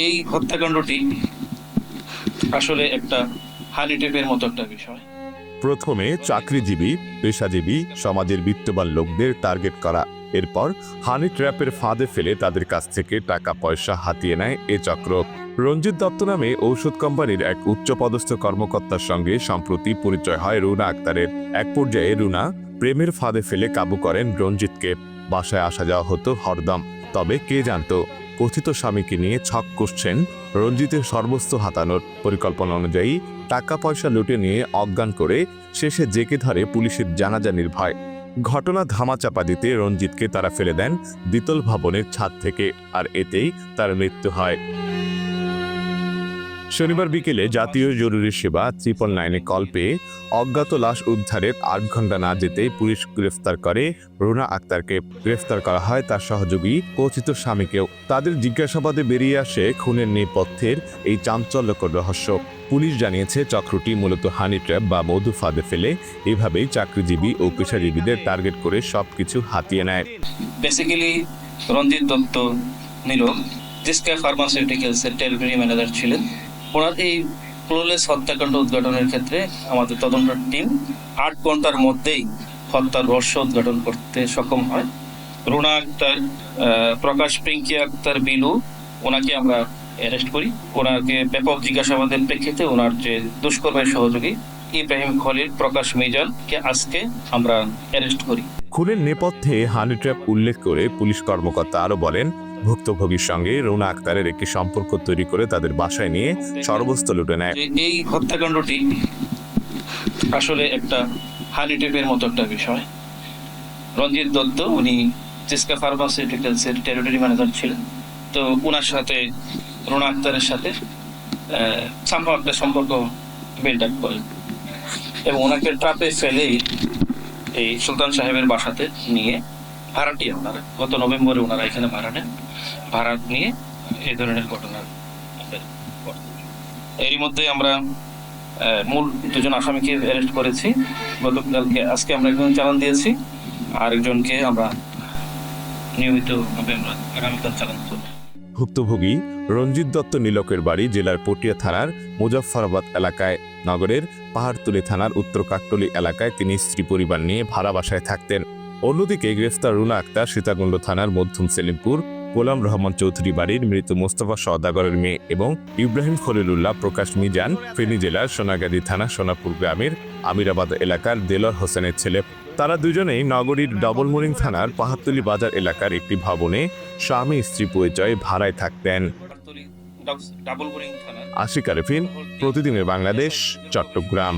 এই হত্যাকাণ্ডটি আসলে একটা হানি ট্র্যাপের মতো একটা বিষয়। প্রথমে চাকরিজীবী, পেশাজীবী, সমাজের বিত্তবান লোকদের টার্গেট করা, এরপর হানি ট্র্যাপের ফাঁদে ফেলে তাদের কাছ থেকে টাকা পয়সা হাতিয়ে নেয় এ চক্র। রঞ্জিত দত্ত নামে ঔষধ কোম্পানির এক উচ্চপদস্থ কর্মকর্তার সঙ্গে সম্প্রতি পরিচয় হয় রুনা আক্তারের। এক পর্যায়ে রুনা প্রেমের ফাঁদে ফেলে কাবু করেন রঞ্জিতকে। বাসায় আসা যাওয়া হতো হরদম। তবে কে জানত কথিত স্বামীকে নিয়ে ছক কষছেন রঞ্জিতের সর্বস্ব হাতানোর। পরিকল্পনা অনুযায়ী টাকা পয়সা লুটে নিয়ে অজ্ঞান করে শেষে জেকে ধরে পুলিশের জানাজানির ভয়। ঘটনা ধামাচাপা দিতে রঞ্জিতকে তারা ফেলে দেন দ্বিতল ভবনের ছাদ থেকে, আর এতেই তার মৃত্যু হয়। শনিবার বিকেলে জাতীয় জরুরি সেবা 999-এ কল পেয়ে অজ্ঞাত লাশ উদ্ধারের 8 ঘন্টা না যেতেই পুলিশ গ্রেফতার করে রুনা আক্তারকে। গ্রেফতার করা হয় তার সহযোগী কথিত স্বামীকেও। তাদের জিজ্ঞাসাবাদে বেরিয়ে আসে খুনের নেপথ্যের এই চাঞ্চল্যকর রহস্য। পুলিশ জানিয়েছে চক্রটি মূলত হানি ট্র্যাপ বা মধু ফাঁদে ফেলে এভাবেই চাকরিজীবী ও পেশাজীবীদের টার্গেট করে সবকিছু হাতিয়ে নেয়। বেসিক্যালি রঞ্জিত দত্ত নীরব জিসকা ফার্মাসিউটিক্যালসের টেরিটরি ম্যানেজার ছিলেন। ওনার এই ফ্লোলেস হত্যাকাণ্ড উদ্ঘাটনের ক্ষেত্রে আমাদের তদন্ত টিম 8 ঘন্টার মধ্যেই হত্যার রহস্য উদ্ঘাটন করতে সক্ষম হয়। রুনা আক্তার, প্রকাশ পিঙ্কি আক্তার বিলু, ওনাকে আমরা অ্যারেস্ট করি। ওনাকে ব্যাপক জিজ্ঞাসাবাদের প্রেক্ষিতে ওনার যে দুষ্কর্মের সহযোগী ইব্রাহিম খলিল, প্রকাশ মিজানকে আজকে আমরা অ্যারেস্ট করি। খুনের নেপথ্যে হানি ট্র্যাপ উল্লেখ করে পুলিশ কর্মকর্তা আরও বলেন, ভুক্তভোগীর সঙ্গে রুনা আক্তারের একটি সম্পর্ক তৈরি করে তাদের বাসায় নিয়ে সর্বস্ব লুটে নেয়। এই হত্যাকাণ্ডটি আসলে একটা হানি ট্র্যাপের মতো একটা বিষয়। রঞ্জিত দত্ত উনি জিসকা ফার্মাসিউটিক্যালসের টেরিটরি ম্যানেজার ছিলেন। তো ওনার সাথে রুনা আক্তারের সাথে সম্ভব একটা সম্পর্ক বিল্ড আপ করেন এবং ওনাকে ট্রাপে ফেলেই এই সুলতান সাহেবের বাসাতে নিয়ে ভাড়াটি ওনারা গত নভেম্বরে ওনারা এখানে ভাড়া নেন। ভাড়া নিয়ে এই ধরনের ঘটনা এরই মধ্যে আমরা মূল 2জন আসামিকে অ্যারেস্ট করেছি। গতকালকে আজকে আমরা একজন চালান দিয়েছি, আরেকজনকে আমরা নিয়মিতভাবে আমরা আগামীকাল চালান করব। ভুক্তভোগী রঞ্জিত দত্ত নীলকের বাড়ি জেলার পটিয়া থানার মুজাফফরাবাদ এলাকায়। নগরের পাহাড়তলী থানার উত্তর কাকটলী এলাকায় তিনি স্ত্রী পরিবার নিয়ে ভাড়া বাসায় থাকতেন। অন্যদিকে গ্রেফতার রুনা আক্তার সীতাকুণ্ড থানার মধ্যম সেলিমপুর গোলাম রহমান চৌধুরী বাড়ির মৃত মোস্তফা সওদাগরের মেয়ে এবং ইব্রাহিম খলিলুল্লাহ প্রকাশ মিজান ফেনী জেলার সোনাগাজী থানা সোনাপুর গ্রামের আমিরাবাদ এলাকার দেলর হোসেনের ছেলে। তারা দুজনেই নগরীর ডবলমুরিং থানার পাহাড়তলী বাজার এলাকার একটি ভবনে স্বামী স্ত্রী পরিচয়ে ভাড়ায় থাকতেন। ডাবল বোরিং থানা। আশিক আরেফিন, প্রতিদিনের বাংলাদেশ, চট্টগ্রাম।